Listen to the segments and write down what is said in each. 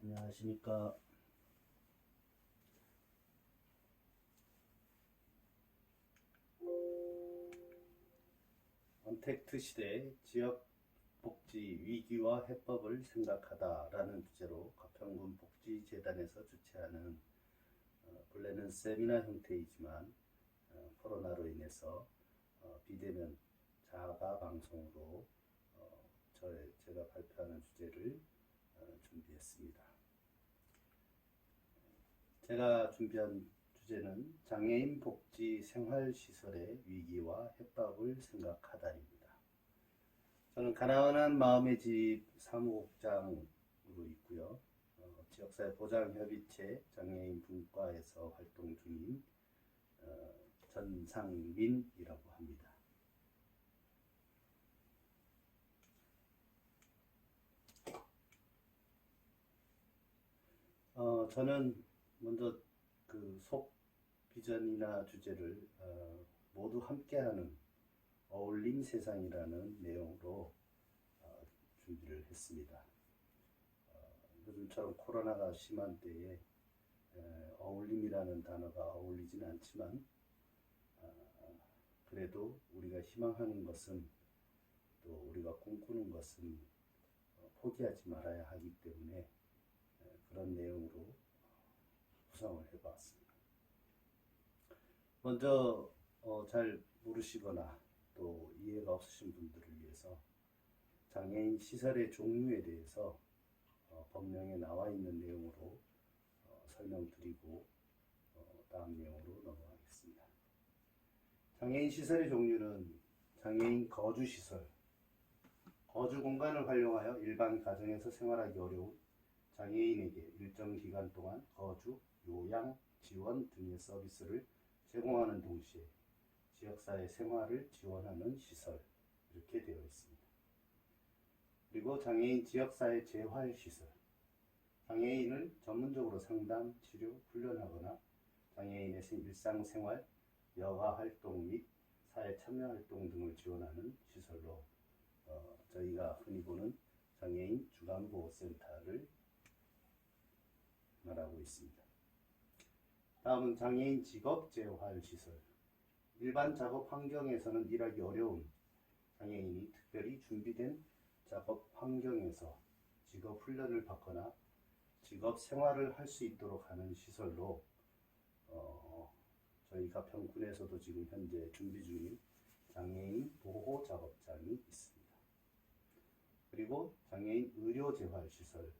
안녕하십니까. 언택트 시대 지역복지 위기와 해법을 생각하다라는 주제로 가평군 복지재단에서 주최하는 본래는 세미나 형태이지만 코로나로 인해서 비대면 자가 방송으로 제가 발표하는 주제를 준비했습니다. 제가 준비한 주제는 장애인 복지 생활시설의 위기와 해법을 생각하다입니다. 저는 가난한 마음의 집 사무국장으로 있고요. 지역사회 보장협의체 장애인 분과에서 활동 중인 전상민이라고 합니다. 저는 먼저 그 속 비전이나 주제를 모두 함께하는 어울림 세상이라는 내용으로 준비를 했습니다. 요즘처럼 코로나가 심한 때에 어울림이라는 단어가 어울리지는 않지만 그래도 우리가 희망하는 것은 또 우리가 꿈꾸는 것은 포기하지 말아야 하기 때문에 그런 내용으로 구성을 해봤습니다. 먼저 잘 모르시거나 또 이해가 없으신 분들을 위해서 장애인 시설의 종류에 대해서 법령에 나와 있는 내용으로 설명드리고 다음 내용으로 넘어가겠습니다. 장애인 시설의 종류는 장애인 거주시설, 거주 공간을 활용하여 일반 가정에서 생활하기 어려운 장애인에게 일정 기간 동안 거주, 요양, 지원 등의 서비스를 제공하는 동시에 지역사회 생활을 지원하는 시설, 이렇게 되어 있습니다. 그리고 장애인 지역사회 재활시설, 장애인을 전문적으로 상담, 치료, 훈련하거나 장애인의 일상생활, 여가활동 및 사회 참여활동 등을 지원하는 시설로 저희가 흔히 보는 장애인 주간보호센터를 말하고 있습니다. 다음은 장애인 직업재활시설, 일반 작업 환경에서는 일하기 어려운 장애인이 특별히 준비된 작업 환경에서 직업 훈련을 받거나 직업 생활을 할 수 있도록 하는 시설로 저희 가평군에서도 지금 현재 준비 중인 장애인 보호 작업장이 있습니다. 그리고 장애인 의료재활시설,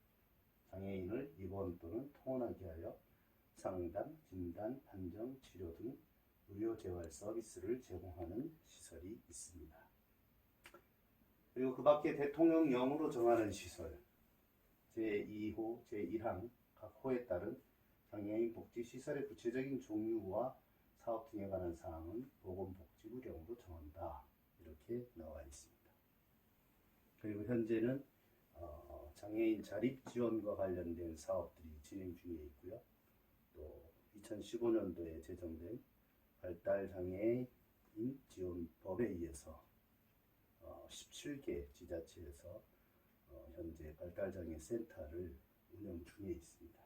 장애인을 입원 또는 통원하게 하여 상담, 진단, 판정, 치료 등 의료재활 서비스를 제공하는 시설이 있습니다. 그리고 그 밖에 대통령령으로 정하는 시설, 제2호, 제1항 각 호에 따른 장애인 복지시설의 구체적인 종류와 사업 등에 관한 사항은 보건복지부령으로 정한다. 이렇게 나와 있습니다. 그리고 현재는 장애인 자립 지원과 관련된 사업들이 진행 중에 있고요. 또 2015년도에 제정된 발달장애인 지원법에 의해서 17개 지자체에서 현재 발달장애 센터를 운영 중에 있습니다.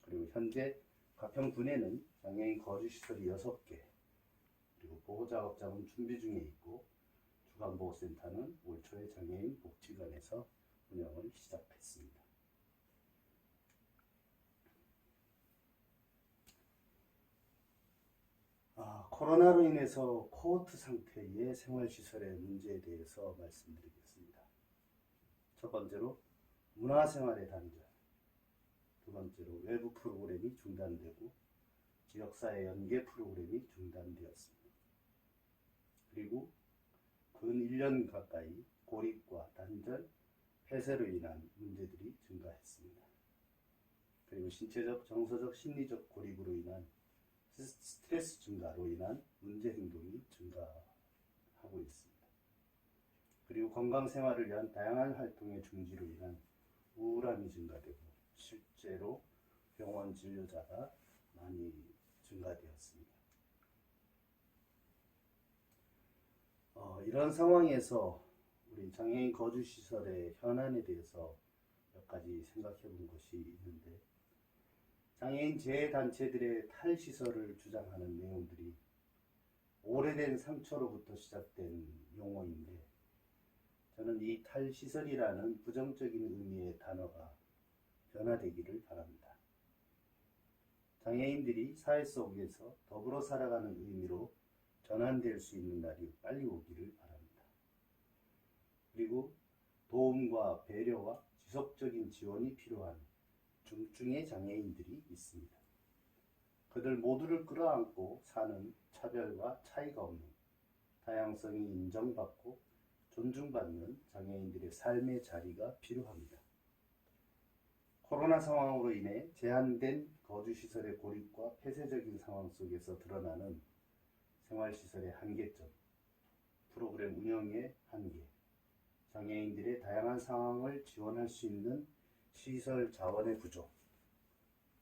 그리고 현재 가평군에는 장애인 거주시설이 6개, 그리고 보호작업장은 준비 중에 있고 주간보호센터는 올 초에 장애인 복지관에서 운영을 시작했습니다. 코로나로 인해서 코호트 상태의 생활시설의 문제에 대해서 말씀드리겠습니다. 첫 번째로 문화생활의 단절, 두 번째로 외부 프로그램이 중단되고 지역사회 연계 프로그램이 중단되었습니다. 그리고 근 1년 가까이 고립과 단절, 폐쇄로 인한 문제들이 증가했습니다. 그리고 신체적, 정서적, 심리적 고립으로 인한 스트레스 증가로 인한 문제 행동이 증가하고 있습니다. 그리고 건강생활을 위한 다양한 활동의 중지로 인한 우울함이 증가되고 실제로 병원 진료자가 많이 증가되었습니다. 이런 상황에서 우리 장애인 거주시설의 현안에 대해서 몇 가지 생각해 본 것이 있는데, 장애인 재단체들의 탈시설을 주장하는 내용들이 오래된 상처로부터 시작된 용어인데, 저는 이 탈시설이라는 부정적인 의미의 단어가 변화되기를 바랍니다. 장애인들이 사회 속에서 더불어 살아가는 의미로 전환될 수 있는 날이 빨리 오기를 바랍니다. 그리고 도움과 배려와 지속적인 지원이 필요한 중증의 장애인들이 있습니다. 그들 모두를 끌어안고 사는 차별과 차이가 없는 다양성이 인정받고 존중받는 장애인들의 삶의 자리가 필요합니다. 코로나 상황으로 인해 제한된 거주시설의 고립과 폐쇄적인 상황 속에서 드러나는 생활시설의 한계점, 프로그램 운영의 한계, 장애인들의 다양한 상황을 지원할 수 있는 시설 자원의 부족,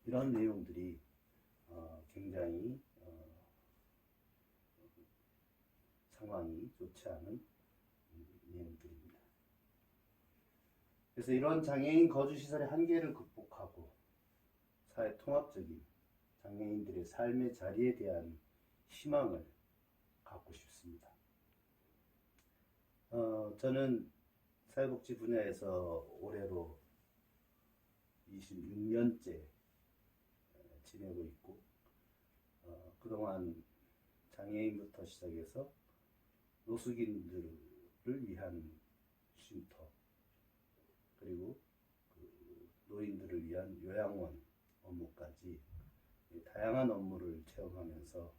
이런 내용들이 굉장히 상황이 좋지 않은 내용들입니다. 그래서 이런 장애인 거주시설의 한계를 극복하고 사회 통합적인 장애인들의 삶의 자리에 대한 희망을 갖고 싶습니다. 저는 사회복지 분야에서 올해로 26년째 지내고 있고, 그동안 장애인부터 시작해서 노숙인들을 위한 쉼터, 그리고 노인들을 위한 요양원 업무까지 다양한 업무를 체험하면서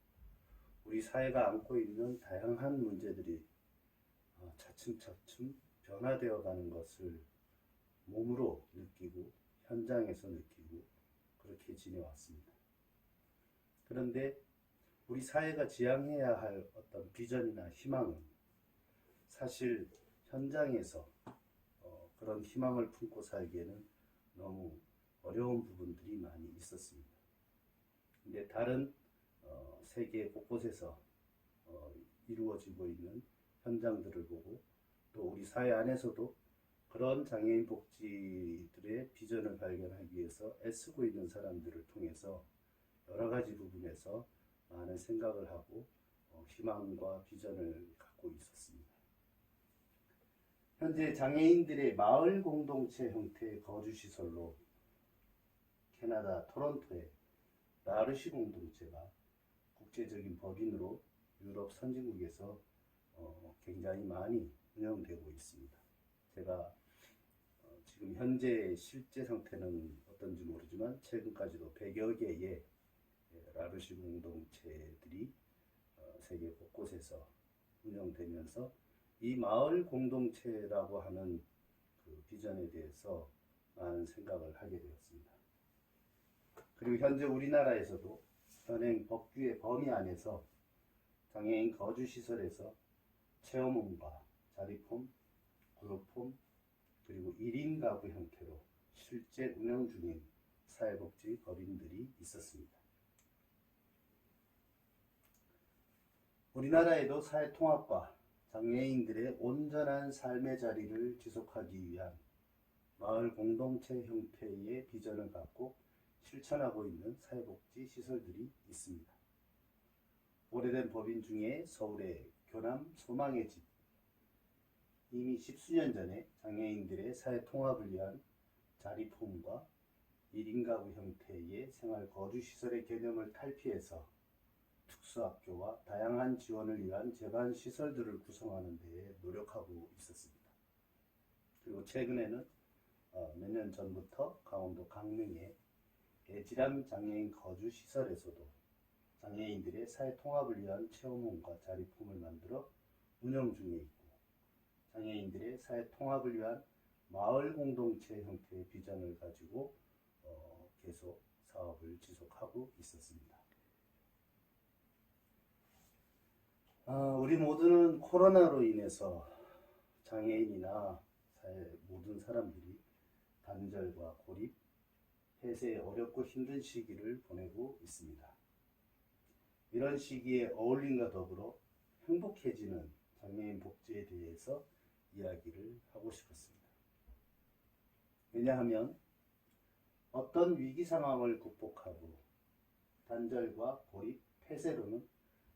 우리 사회가 안고 있는 다양한 문제들이 차츰차츰 변화되어 가는 것을 몸으로 느끼고 현장에서 느끼고 그렇게 지내왔습니다. 그런데 우리 사회가 지향해야 할 어떤 비전이나 희망은 사실 현장에서 그런 희망을 품고 살기에는 너무 어려운 부분들이 많이 있었습니다. 근데 다른 세계 곳곳에서 이루어지고 있는 현장들을 보고 또 우리 사회 안에서도 그런 장애인 복지들의 비전을 발견하기 위해서 애쓰고 있는 사람들을 통해서 여러 가지 부분에서 많은 생각을 하고 희망과 비전을 갖고 있었습니다. 현재 장애인들의 마을 공동체 형태의 거주시설로 캐나다 토론토의 라르시 공동체가 국제적인 법인으로 유럽 선진국에서 굉장히 많이 운영되고 있습니다. 제가 지금 현재 실제 상태는 어떤지 모르지만 최근까지도 100여 개의 라르시 공동체들이 세계 곳곳에서 운영되면서 이 마을 공동체라고 하는 그 비전에 대해서 많은 생각을 하게 되었습니다. 그리고 현재 우리나라에서도 현행 법규의 범위 안에서 장애인 거주시설에서 체험홈과 자립홈, 그룹홈, 그리고 1인 가구 형태로 실제 운영 중인 사회복지 법인들이 있었습니다. 우리나라에도 사회통합과 장애인들의 온전한 삶의 자리를 지속하기 위한 마을 공동체 형태의 비전을 갖고 실천하고 있는 사회복지 시설들이 있습니다. 오래된 법인 중에 서울의 교남 소망의 집, 이미 10수년 전에 장애인들의 사회 통합을 위한 자립홈과 1인 가구 형태의 생활 거주 시설의 개념을 탈피해서 특수학교와 다양한 지원을 위한 제반 시설들을 구성하는 데 노력하고 있었습니다. 그리고 최근에는 몇 년 전부터 강원도 강릉의 애지람 장애인 거주 시설에서도 장애인들의 사회 통합을 위한 체험홈과 자립홈을 만들어 운영 중에 있고, 장애인들의 사회 통합을 위한 마을 공동체 형태의 비전을 가지고 계속 사업을 지속하고 있었습니다. 우리 모두는 코로나로 인해서 장애인이나 사회 모든 사람들이 단절과 고립, 폐쇄에 어렵고 힘든 시기를 보내고 있습니다. 이런 시기에 어울림과 더불어 행복해지는 장애인 복지에 대해서 이야기를 하고 싶었습니다. 왜냐하면 어떤 위기 상황을 극복하고 단절과 고립, 폐쇄로는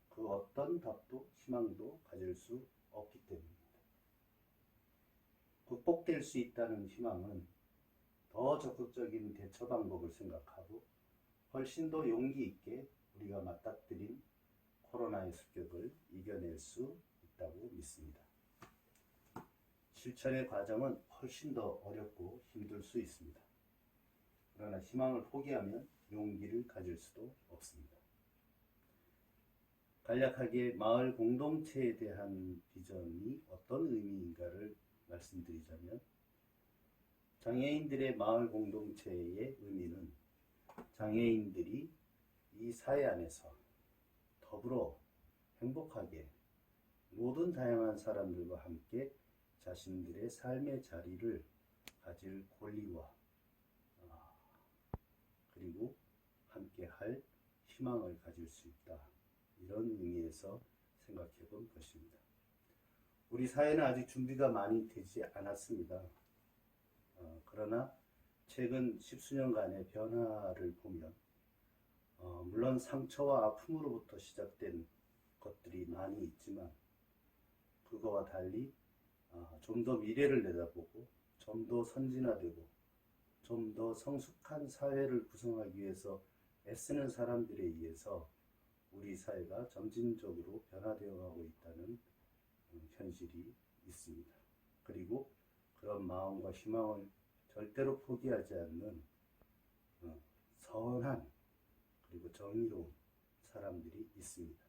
그 어떤 답도 희망도 가질 수 없기 때문입니다. 극복될 수 있다는 희망은 더 적극적인 대처 방법을 생각하고 훨씬 더 용기 있게 우리가 맞닥뜨린 코로나의 습격을 이겨낼 수 있다고 믿습니다. 실천의 과정은 훨씬 더 어렵고 힘들 수 있습니다. 그러나 희망을 포기하면 용기를 가질 수도 없습니다. 간략하게 마을 공동체에 대한 비전이 어떤 의미인가를 말씀드리자면, 장애인들의 마을 공동체의 의미는 장애인들이 이 사회 안에서 더불어 행복하게 모든 다양한 사람들과 함께 자신들의 삶의 자리를 가질 권리와 그리고 함께 할 희망을 가질 수 있다. 이런 의미에서 생각해 본 것입니다. 우리 사회는 아직 준비가 많이 되지 않았습니다. 그러나 최근 10수년간의 변화를 보면 물론 상처와 아픔으로부터 시작된 것들이 많이 있지만 그거와 달리 좀 더 미래를 내다보고 좀 더 선진화되고 좀 더 성숙한 사회를 구성하기 위해서 애쓰는 사람들에 의해서 우리 사회가 점진적으로 변화되어 가고 있다는 현실이 있습니다. 그리고 그런 마음과 희망을 절대로 포기하지 않는 선한 그리고 정의로운 사람들이 있습니다.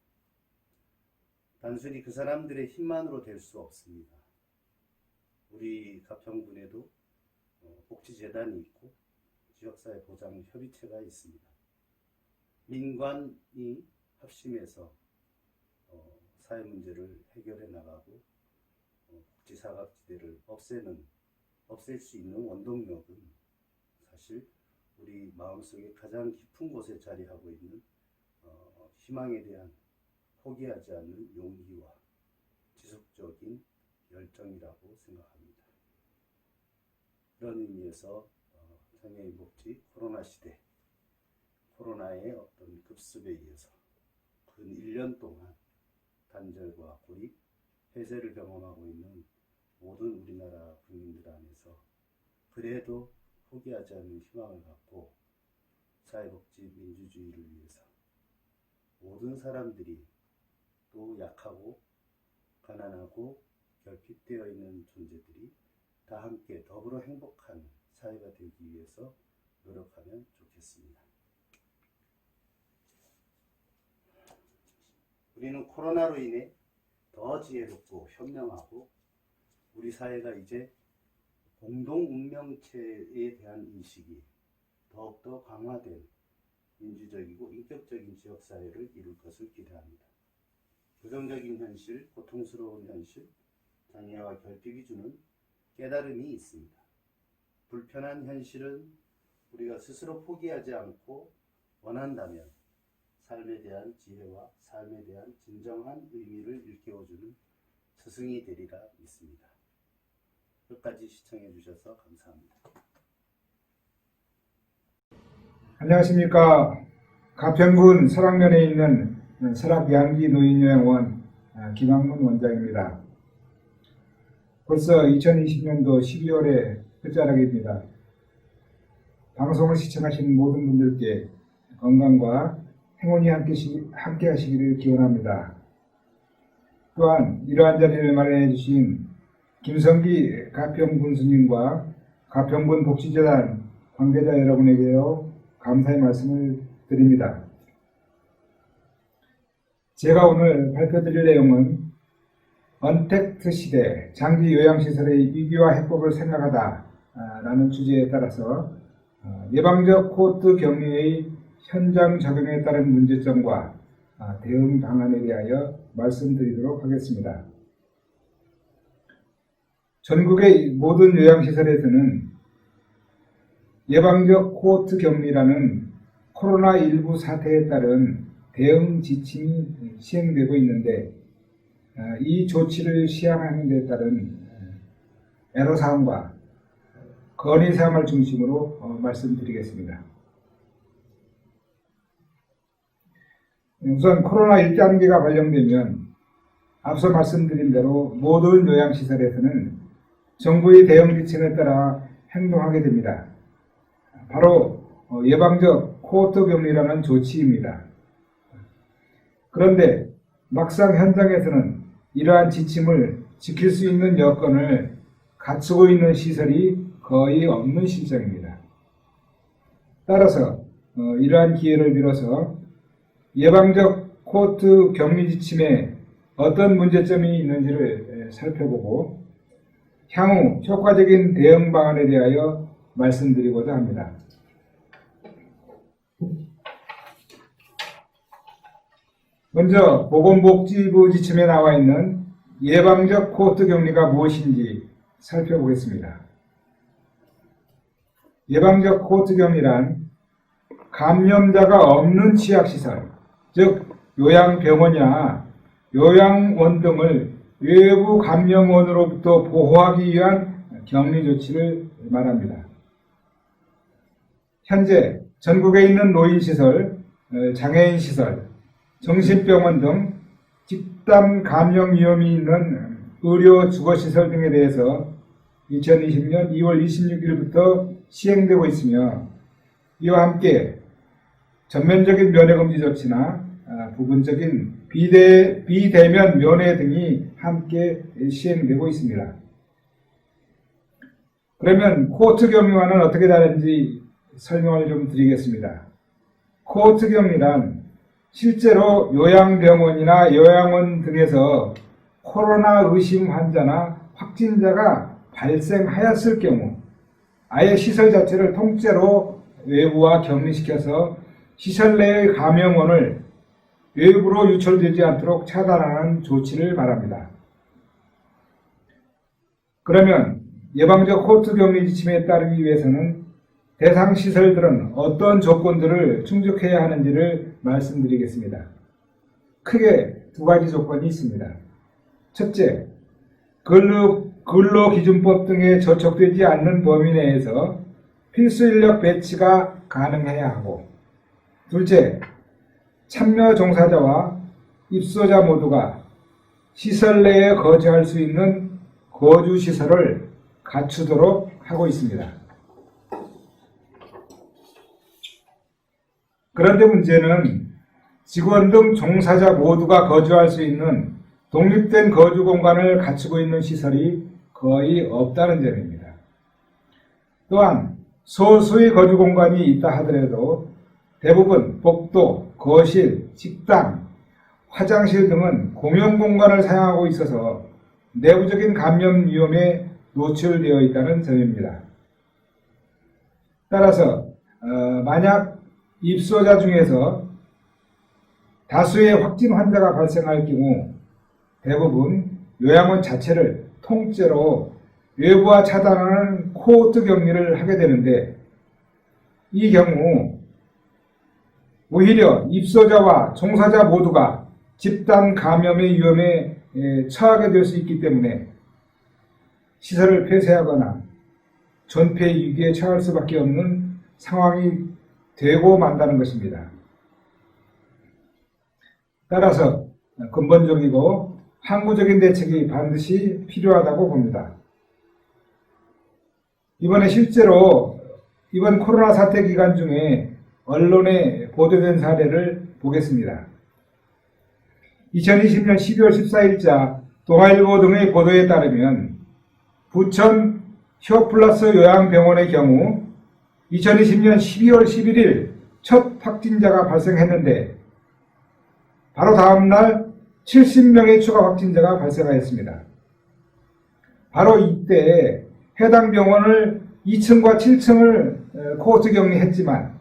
단순히 그 사람들의 힘만으로 될 수 없습니다. 우리 가평군에도 복지재단이 있고 지역사회 보장 협의체가 있습니다. 민관이 합심해서 사회 문제를 해결해 나가고 복지사각지대를 없앨 수 있는 원동력은 사실 우리 마음속에 가장 깊은 곳에 자리하고 있는 희망에 대한 포기하지 않는 용기와 지속적인 열정이라고 생각합니다. 그런 의미에서 장애인 복지 코로나 시대, 코로나의 어떤 급습에 의해서 근 1년 동안 단절과 고립, 폐쇄를 경험하고 있는 모든 우리나라 국민들 안에서 그래도 포기하지 않는 희망을 갖고 사회복지 민주주의를 위해서 모든 사람들이 또 약하고 가난하고 결핍되어 있는 존재들이 다 함께 더불어 행복한 사회가 되기 위해서 노력하면 좋겠습니다. 우리는 코로나로 인해 더 지혜롭고 현명하고 우리 사회가 이제 공동 운명체에 대한 인식이 더욱더 강화된 민주적이고 인격적인 지역사회를 이룰 것을 기대합니다. 부정적인 현실, 고통스러운 현실, 장애와 결핍이 주는 깨달음이 있습니다. 불편한 현실은 우리가 스스로 포기하지 않고 원한다면 삶에 대한 지혜와 삶에 대한 진정한 의미를 일깨워주는 스승이 되리라 믿습니다. 끝까지 시청해 주셔서 감사합니다. 안녕하십니까. 가평군 설악면에 있는 설악양기 노인요양원 김학문 원장입니다. 벌써 2020년도 12월의 끝자락입니다. 방송을 시청하신 모든 분들께 건강과 행운이 함께 하시기를 기원합니다. 또한 이러한 자리를 마련해 주신 김성기 가평군수님과 가평군 복지재단 관계자 여러분에게요 감사의 말씀을 드립니다. 제가 오늘 발표드릴 내용은 언택트 시대 장기 요양시설의 위기와 해법을 생각하다 라는 주제에 따라서 예방적 코호트 격리의 현장 적용에 따른 문제점과 대응 방안에 대하여 말씀드리도록 하겠습니다. 전국의 모든 요양시설에서는 예방적 코호트 격리라는 코로나19 사태에 따른 대응 지침이 시행되고 있는데 이 조치를 시행하는 데 따른 애로사항과 건의사항을 중심으로 말씀드리겠습니다. 우선 코로나 1단계가 발령되면 앞서 말씀드린 대로 모든 요양시설에서는 정부의 대응 지침에 따라 행동하게 됩니다. 바로 예방적 코호트 격리라는 조치입니다. 그런데 막상 현장에서는 이러한 지침을 지킬 수 있는 여건을 갖추고 있는 시설이 거의 없는 실정입니다. 따라서 이러한 기회를 빌어서 예방적 코호트 격리 지침에 어떤 문제점이 있는지를 살펴보고 향후 효과적인 대응 방안에 대하여 말씀드리고자 합니다. 먼저 보건복지부 지침에 나와 있는 예방적 코호트 격리가 무엇인지 살펴보겠습니다. 예방적 코호트 격리란 감염자가 없는 취약시설, 즉 요양병원이나 요양원 등을 외부 감염원으로부터 보호하기 위한 격리 조치를 말합니다. 현재 전국에 있는 노인시설, 장애인시설, 정신병원 등 집단 감염 위험이 있는 의료 주거시설 등에 대해서 2020년 2월 26일부터 시행되고 있으며 이와 함께 전면적인 면회금지 조치나 부분적인 비대면 면회 등이 함께 시행되고 있습니다. 그러면 코호트 격리와는 어떻게 다른지 설명을 좀 드리겠습니다. 코호트 격리란 실제로 요양병원이나 요양원 등에서 코로나 의심 환자나 확진자가 발생하였을 경우 아예 시설 자체를 통째로 외부와 격리시켜서 시설 내의 감염원을 외부로 유출되지 않도록 차단하는 조치를 말합니다. 그러면 예방적 코호트 격리 지침에 따르기 위해서는 대상 시설들은 어떤 조건들을 충족해야 하는지를 말씀드리겠습니다. 크게 두 가지 조건이 있습니다. 첫째, 근로기준법 등에 저촉되지 않는 범위 내에서 필수 인력 배치가 가능해야 하고, 둘째, 참여 종사자와 입소자 모두가 시설 내에 거주할 수 있는 거주시설을 갖추도록 하고 있습니다. 그런데 문제는 직원 등 종사자 모두가 거주할 수 있는 독립된 거주 공간을 갖추고 있는 시설이 거의 없다는 점입니다. 또한 소수의 거주 공간이 있다 하더라도 대부분 복도, 거실, 식당, 화장실 등은 공용 공간을 사용하고 있어서 내부적인 감염 위험에 노출되어 있다는 점입니다. 따라서 만약 입소자 중에서 다수의 확진 환자가 발생할 경우 대부분 요양원 자체를 통째로 외부와 차단하는 코호트 격리를 하게 되는데, 이 경우 오히려 입소자와 종사자 모두가 집단 감염의 위험에 처하게 될 수 있기 때문에 시설을 폐쇄하거나 전폐 위기에 처할 수밖에 없는 상황이 되고 만다는 것입니다. 따라서 근본적이고 항구적인 대책이 반드시 필요하다고 봅니다. 이번에 실제로 이번 코로나 사태 기간 중에 언론에 보도된 사례를 보겠습니다. 2020년 12월 14일자 동아일보 등의 보도에 따르면 부천 히어플러스 요양병원의 경우 2020년 12월 11일 첫 확진자가 발생했는데 바로 다음날 70명의 추가 확진자가 발생하였습니다. 바로 이때 해당 병원을 2층과 7층을 코호트 격리했지만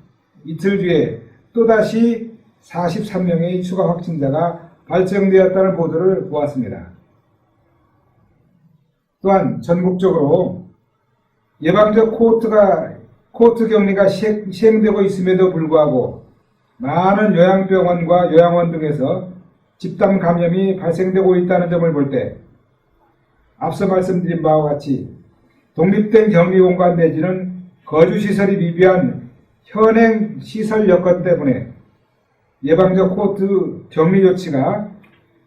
이틀 뒤에 또다시 43명의 추가 확진자가 발생되었다는 보도를 보았습니다. 또한 전국적으로 예방적 코호트 격리가 시행되고 있음에도 불구하고 많은 요양병원과 요양원 등에서 집단 감염이 발생되고 있다는 점을 볼 때 앞서 말씀드린 바와 같이 독립된 격리공간 내지는 거주시설이 미비한 현행 시설 여건 때문에 예방적 코호트 격리 조치가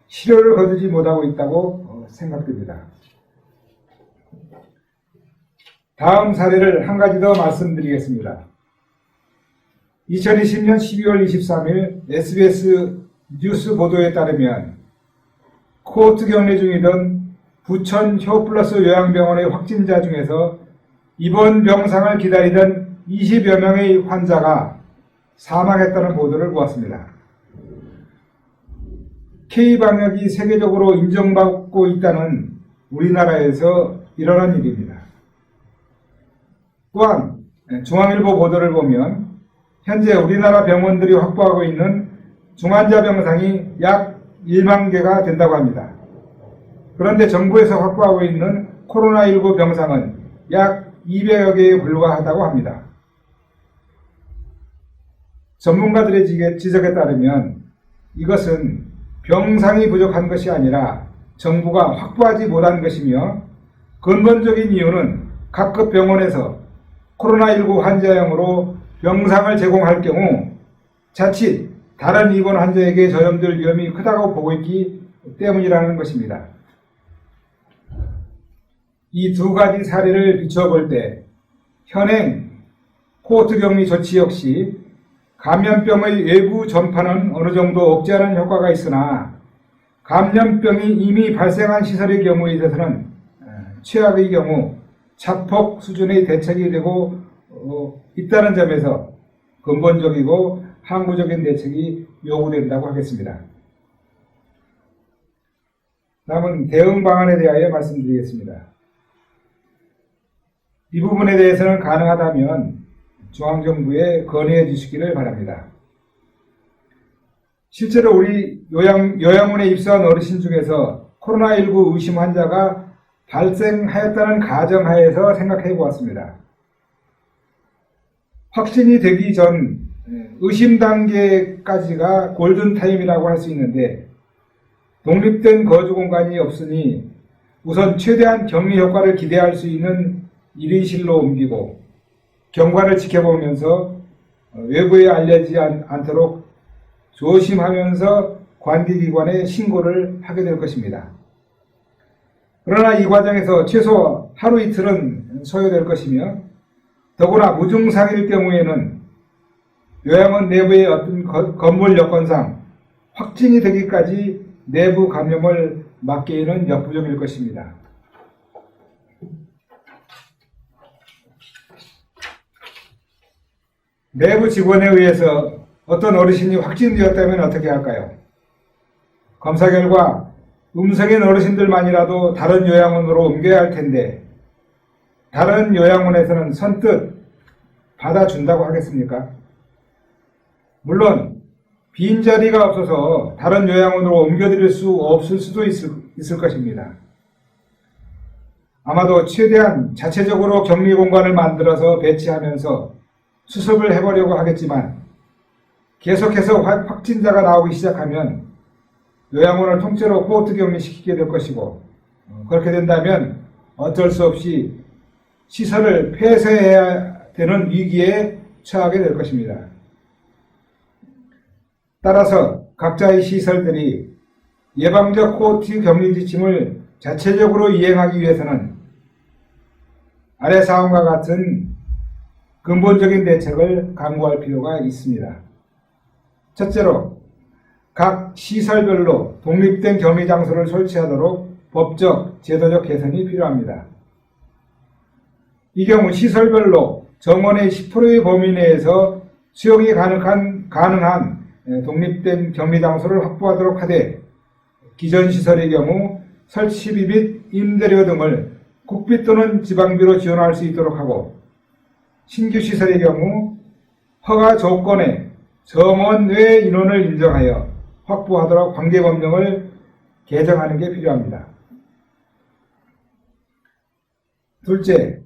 실효를 거두지 못하고 있다고 생각됩니다. 다음 사례를 한 가지 더 말씀드리겠습니다. 2020년 12월 23일 SBS 뉴스 보도에 따르면 코호트 격리 중이던 부천 효플러스 요양병원의 확진자 중에서 입원 병상을 기다리던 20여 명의 환자가 사망했다는 보도를 보았습니다. K방역이 세계적으로 인정받고 있다는 우리나라에서 일어난 일입니다. 또한 중앙일보 보도를 보면 현재 우리나라 병원들이 확보하고 있는 중환자 병상이 약 1만 개가 된다고 합니다. 그런데 정부에서 확보하고 있는 코로나19 병상은 약 200여 개에 불과하다고 합니다. 전문가들의 지적에 따르면 이것은 병상이 부족한 것이 아니라 정부가 확보하지 못한 것이며 근본적인 이유는 각급 병원에서 코로나19 환자용으로 병상을 제공할 경우 자칫 다른 입원 환자에게 전염될 위험이 크다고 보고 있기 때문이라는 것입니다. 이 두 가지 사례를 비춰볼 때 현행 코호트 격리 조치 역시 감염병의 외부 전파는 어느 정도 억제하는 효과가 있으나 감염병이 이미 발생한 시설의 경우에 있어서는 최악의 경우 자폭 수준의 대책이 되고 있다는 점에서 근본적이고 항구적인 대책이 요구된다고 하겠습니다. 다음은 대응 방안에 대하여 말씀드리겠습니다. 이 부분에 대해서는 가능하다면 중앙정부에 건의해 주시기를 바랍니다. 실제로 우리 요양원에 입소한 어르신 중에서 코로나19 의심 환자가 발생하였다는 가정하에서 생각해 보았습니다. 확진이 되기 전 의심 단계까지가 골든타임이라고 할 수 있는데 독립된 거주 공간이 없으니 우선 최대한 격리 효과를 기대할 수 있는 1인실로 옮기고 경과를 지켜보면서 외부에 알리지 않도록 조심하면서 관계기관에 신고를 하게 될 것입니다. 그러나 이 과정에서 최소 하루 이틀은 소요될 것이며 더구나 무증상일 경우에는 요양원 내부의 어떤 건물 여건상 확진이 되기까지 내부 감염을 막기에는 역부족일 것입니다. 내부 직원에 의해서 어떤 어르신이 확진되었다면 어떻게 할까요? 검사 결과 음성인 어르신들만이라도 다른 요양원으로 옮겨야 할 텐데 다른 요양원에서는 선뜻 받아준다고 하겠습니까? 물론 빈자리가 없어서 다른 요양원으로 옮겨드릴 수 없을 수도 있을 것입니다. 아마도 최대한 자체적으로 격리 공간을 만들어서 배치하면서 수습을 해보려고 하겠지만 계속해서 확진자가 나오기 시작하면 요양원을 통째로 코호트 격리시키게 될 것이고 그렇게 된다면 어쩔 수 없이 시설을 폐쇄해야 되는 위기에 처하게 될 것입니다. 따라서 각자의 시설들이 예방적 코호트 격리 지침을 자체적으로 이행하기 위해서는 아래 사항과 같은 근본적인 대책을 강구할 필요가 있습니다. 첫째로 각 시설별로 독립된 격리 장소를 설치하도록 법적, 제도적 개선이 필요합니다. 이 경우 시설별로 정원의 10%의 범위 내에서 수용이 가능한 독립된 격리 장소를 확보하도록 하되 기존 시설의 경우 설치비 및 임대료 등을 국비 또는 지방비로 지원할 수 있도록 하고 신규 시설의 경우 허가 조건에 정원 외 인원을 인정하여 확보하도록 관계법령을 개정하는 게 필요합니다. 둘째,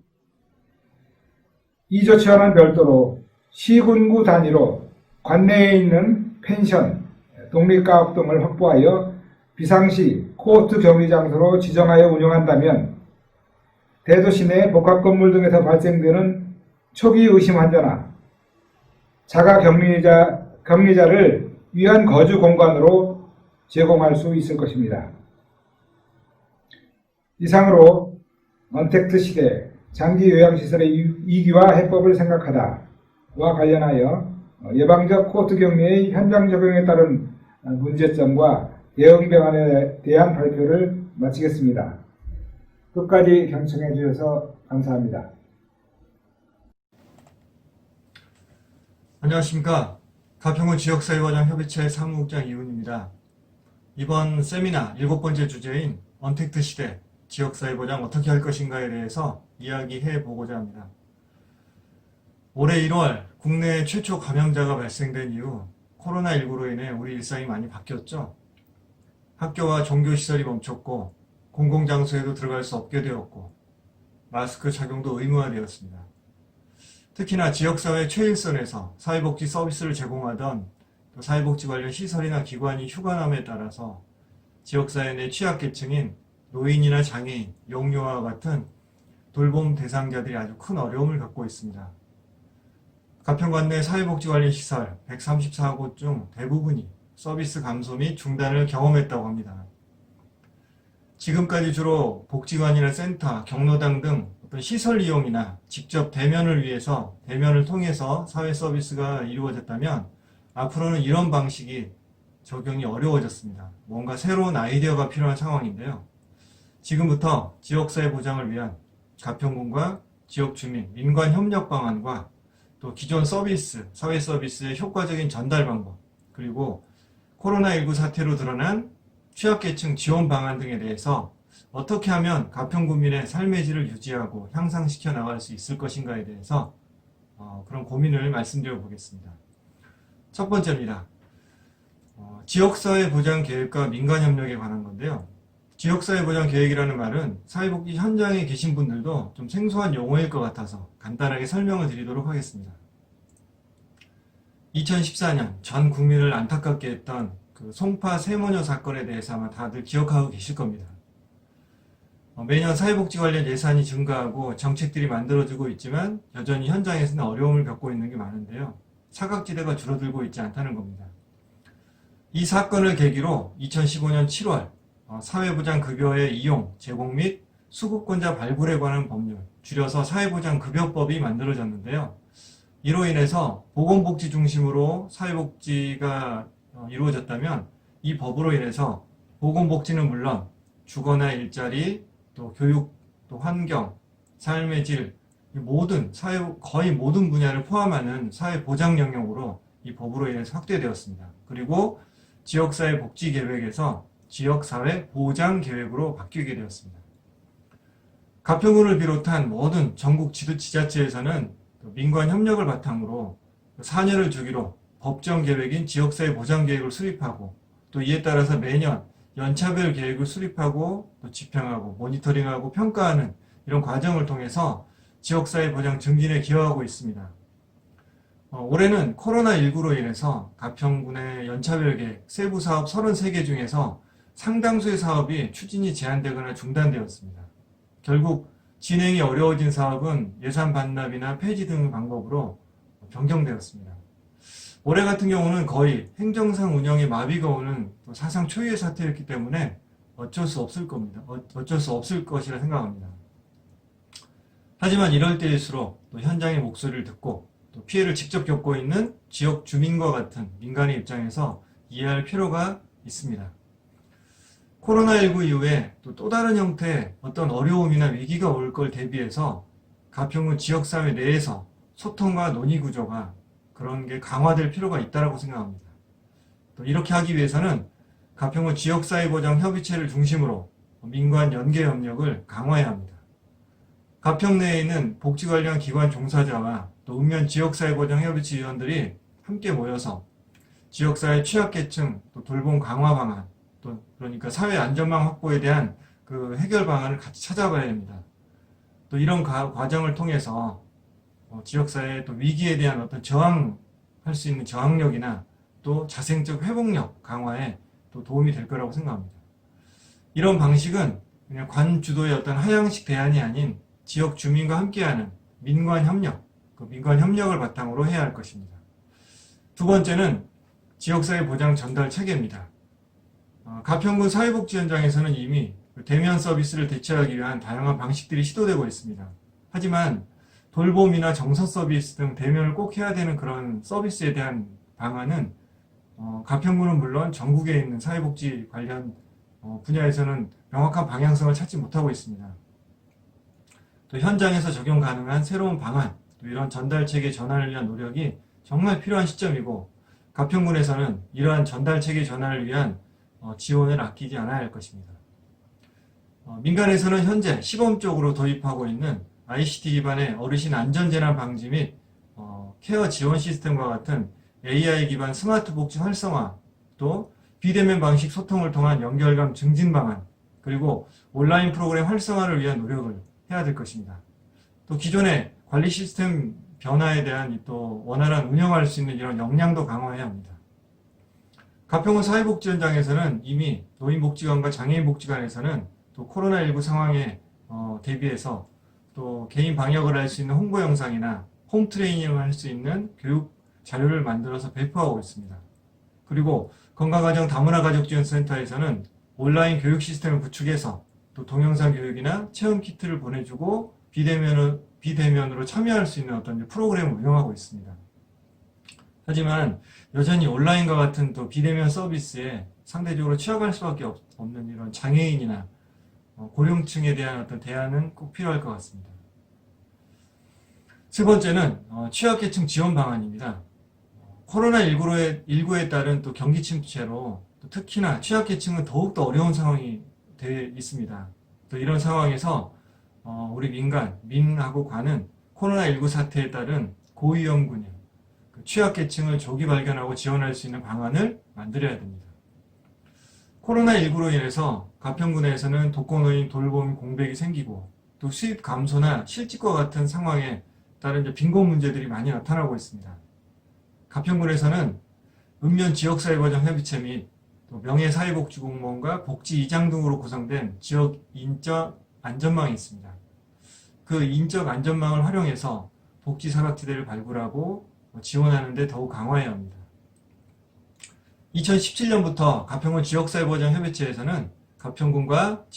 이 조치와는 별도로 시군구 단위로 관내에 있는 펜션, 독립가옥 등을 확보하여 비상시 코호트 격리 장소로 지정하여 운영한다면 대도시 내 복합 건물 등에서 발생되는 초기 의심 환자나 자가 격리자를 위한 거주 공간으로 제공할 수 있을 것입니다. 이상으로 언택트 시대 장기 요양시설의 이기와 해법을 생각하다와 관련하여 예방적 코트 격리의 현장 적용에 따른 문제점과 대응 방안에 대한 발표를 마치겠습니다. 끝까지 경청해 주셔서 감사합니다. 안녕하십니까. 가평구 지역사회과정협의체 사무국장 이훈입니다. 이번 세미나 7번째 주제인 언택트 시대 지역사회보장 어떻게 할 것인가에 대해서 이야기해 보고자 합니다. 올해 1월 국내 최초 감염자가 발생된 이후 코로나19로 인해 우리 일상이 많이 바뀌었죠. 학교와 종교시설이 멈췄고 공공장소에도 들어갈 수 없게 되었고 마스크 착용도 의무화되었습니다. 특히나 지역사회 최일선에서 사회복지 서비스를 제공하던 또 사회복지 관련 시설이나 기관이 휴관함에 따라서 지역사회 내 취약계층인 노인이나 장애인, 영유아와 같은 돌봄 대상자들이 아주 큰 어려움을 겪고 있습니다. 가평관 내 사회복지 관련 시설 134곳 중 대부분이 서비스 감소 및 중단을 경험했다고 합니다. 지금까지 주로 복지관이나 센터, 경로당 등 어떤 시설 이용이나 직접 대면을 통해서 사회 서비스가 이루어졌다면 앞으로는 이런 방식이 적용이 어려워졌습니다. 뭔가 새로운 아이디어가 필요한 상황인데요. 지금부터 지역사회 보장을 위한 가평군과 지역주민, 민관 협력 방안과 또 기존 서비스, 사회 서비스의 효과적인 전달 방법, 그리고 코로나19 사태로 드러난 취약계층 지원 방안 등에 대해서 어떻게 하면 가평군민의 삶의 질을 유지하고 향상시켜 나갈 수 있을 것인가에 대해서 그런 고민을 말씀드려 보겠습니다. 첫 번째입니다. 지역사회 보장 계획과 민간협력에 관한 건데요. 지역사회 보장 계획이라는 말은 사회복지 현장에 계신 분들도 좀 생소한 용어일 것 같아서 간단하게 설명을 드리도록 하겠습니다. 2014년 전 국민을 안타깝게 했던 그 송파 세모녀 사건에 대해서 아마 다들 기억하고 계실 겁니다. 매년 사회복지 관련 예산이 증가하고 정책들이 만들어지고 있지만 여전히 현장에서는 어려움을 겪고 있는 게 많은데요. 사각지대가 줄어들고 있지 않다는 겁니다. 이 사건을 계기로 2015년 7월 사회보장급여의 이용, 제공 및 수급권자 발굴에 관한 법률, 줄여서 사회보장급여법이 만들어졌는데요. 이로 인해서 보건복지 중심으로 사회복지가 이루어졌다면 이 법으로 인해서 보건복지는 물론 주거나 일자리, 또 교육, 또 환경, 삶의 질, 거의 모든 분야를 포함하는 사회보장 영역으로 이 법으로 인해서 확대되었습니다. 그리고 지역사회 복지계획에서 지역사회 보장계획으로 바뀌게 되었습니다. 가평군을 비롯한 모든 전국 지자체에서는 민관 협력을 바탕으로 4년을 주기로 법정 계획인 지역사회 보장계획을 수립하고 또 이에 따라서 매년 연차별 계획을 수립하고 또 집행하고 모니터링하고 평가하는 이런 과정을 통해서 지역사회 보장 증진에 기여하고 있습니다. 올해는 코로나19로 인해서 가평군의 연차별 계획 세부 사업 33개 중에서 상당수의 사업이 추진이 제한되거나 중단되었습니다. 결국 진행이 어려워진 사업은 예산 반납이나 폐지 등 방법으로 변경되었습니다. 올해 같은 경우는 거의 행정상 운영에 마비가 오는 사상 초유의 사태였기 때문에 어쩔 수 없을 겁니다. 어쩔 수 없을 것이라 생각합니다. 하지만 이럴 때일수록 또 현장의 목소리를 듣고 또 피해를 직접 겪고 있는 지역 주민과 같은 민간의 입장에서 이해할 필요가 있습니다. 코로나19 이후에 또 다른 형태의 어떤 어려움이나 위기가 올 걸 대비해서 가평군 지역사회 내에서 소통과 논의 구조가 그런 게 강화될 필요가 있다고 생각합니다. 또 이렇게 하기 위해서는 가평군 지역사회보장협의체를 중심으로 민관 연계 협력을 강화해야 합니다. 가평 내에 있는 복지 관련 기관 종사자와 또 읍면 지역사회보장협의체 위원들이 함께 모여서 지역사회 취약계층 또 돌봄 강화 방안 또 그러니까 사회 안전망 확보에 대한 그 해결 방안을 같이 찾아봐야 됩니다. 또 이런 과정을 통해서 지역사회의 또 위기에 대한 어떤 저항할 수 있는 저항력이나 또 자생적 회복력 강화에 또 도움이 될 거라고 생각합니다. 이런 방식은 그냥 관 주도의 어떤 하향식 대안이 아닌 지역 주민과 함께하는 민관 협력, 그 민관 협력을 바탕으로 해야 할 것입니다. 두 번째는 지역사회 보장 전달 체계입니다. 가평군 사회복지 현장에서는 이미 대면 서비스를 대체하기 위한 다양한 방식들이 시도되고 있습니다. 하지만 돌봄이나 정서 서비스 등 대면을 꼭 해야 되는 그런 서비스에 대한 방안은 가평군은 물론 전국에 있는 사회복지 관련 분야에서는 명확한 방향성을 찾지 못하고 있습니다. 또 현장에서 적용 가능한 새로운 방안, 또 이런 전달체계 전환을 위한 노력이 정말 필요한 시점이고, 가평군에서는 이러한 전달체계 전환을 위한 지원을 아끼지 않아야 할 것입니다. 민간에서는 현재 시범적으로 도입하고 있는 ICT 기반의 어르신 안전재난 방지 및 케어 지원 시스템과 같은 AI 기반 스마트 복지 활성화, 또 비대면 방식 소통을 통한 연결감 증진 방안, 그리고 온라인 프로그램 활성화를 위한 노력을 해야 될 것입니다. 또 기존의 관리 시스템 변화에 대한 또 원활한 운영할 수 있는 이런 역량도 강화해야 합니다. 가평군 사회복지 현장에서는 이미 노인복지관과 장애인복지관에서는 또 코로나19 상황에 대비해서 또 개인 방역을 할 수 있는 홍보 영상이나 홈 트레이닝을 할 수 있는 교육 자료를 만들어서 배포하고 있습니다. 그리고 건강가정 다문화가족지원센터에서는 온라인 교육 시스템을 구축해서 또 동영상 교육이나 체험 키트를 보내주고 비대면으로 참여할 수 있는 어떤 프로그램을 운영하고 있습니다. 하지만 여전히 온라인과 같은 또 비대면 서비스에 상대적으로 취약할 수밖에 없는 이런 장애인이나 고령층에 대한 어떤 대안은 꼭 필요할 것 같습니다. 세 번째는 취약계층 지원 방안입니다. 코로나19에 따른 또 경기 침체로 또 특히나 취약계층은 더욱더 어려운 상황이 되어 있습니다. 또 이런 상황에서 우리 민하고 관은 코로나19 사태에 따른 고위험군인, 취약계층을 조기 발견하고 지원할 수 있는 방안을 만들어야 됩니다. 코로나19로 인해서 가평군에서는 독거노인 돌봄 공백이 생기고 또 수입 감소나 실직과 같은 상황에 따른 빈곤 문제들이 많이 나타나고 있습니다. 가평군에서는 읍면 지역사회보장협의체 및 또 명예사회복지공무원과 복지 이장 등으로 구성된 지역 인적 안전망이 있습니다. 그 인적 안전망을 활용해서 복지 사각지대를 발굴하고 지원하는 데 더욱 강화해야 합니다. 2017년부터 가평군 지역사회보장협의체에서는 가평군과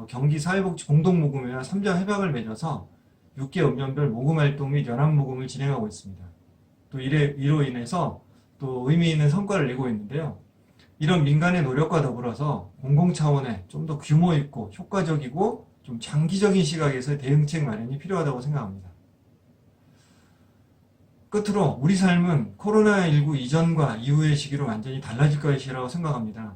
경기사회복지 공동모금회와 3자 협약을 맺어서 6개 읍면별 모금활동 및 연합모금을 진행하고 있습니다. 또 이로 인해서 또 의미 있는 성과를 내고 있는데요. 이런 민간의 노력과 더불어서 공공 차원의 좀 더 규모 있고 효과적이고 좀 장기적인 시각에서의 대응책 마련이 필요하다고 생각합니다. 끝으로 우리 삶은 코로나19 이전과 이후의 시기로 완전히 달라질 것이라고 생각합니다.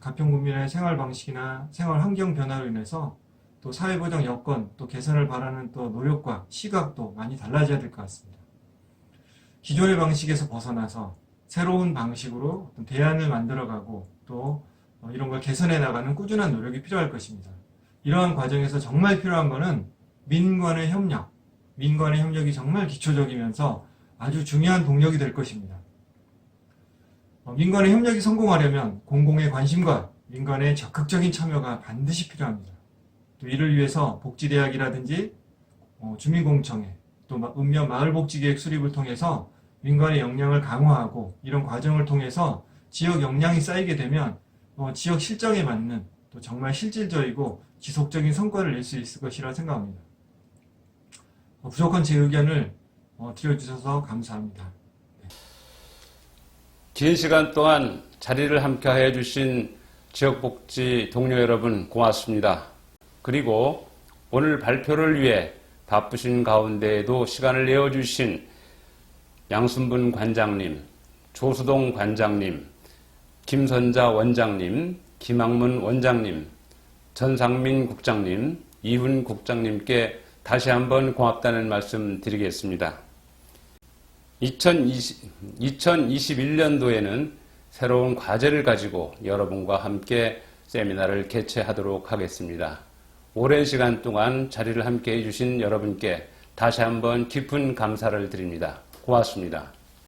가평군민의 생활 방식이나 생활 환경 변화로 인해서 또 사회보장 여건, 또 개선을 바라는 또 노력과 시각도 많이 달라져야 될 것 같습니다. 기존의 방식에서 벗어나서 새로운 방식으로 어떤 대안을 만들어가고 또 이런 걸 개선해 나가는 꾸준한 노력이 필요할 것입니다. 이러한 과정에서 정말 필요한 것은 민간의 협력, 민간의 협력이 정말 기초적이면서 아주 중요한 동력이 될 것입니다. 민간의 협력이 성공하려면 공공의 관심과 민간의 적극적인 참여가 반드시 필요합니다. 또 이를 위해서 복지대학이라든지 주민공청회, 또 읍면 마을복지계획 수립을 통해서 민간의 역량을 강화하고 이런 과정을 통해서 지역 역량이 쌓이게 되면 지역 실정에 맞는 또 정말 실질적이고 지속적인 성과를 낼 수 있을 것이라 생각합니다. 부족한 제 의견을 드려주셔서 감사합니다. 긴 시간 동안 자리를 함께 해주신 지역복지 동료 여러분 고맙습니다. 그리고 오늘 발표를 위해 바쁘신 가운데에도 시간을 내어주신 양순분 관장님, 조수동 관장님, 김선자 원장님, 김학문 원장님, 전상민 국장님, 이훈 국장님께 다시 한번 고맙다는 말씀 드리겠습니다. 2021년도에는 새로운 과제를 가지고 여러분과 함께 세미나를 개최하도록 하겠습니다. 오랜 시간 동안 자리를 함께 해주신 여러분께 다시 한번 깊은 감사를 드립니다. 고맙습니다.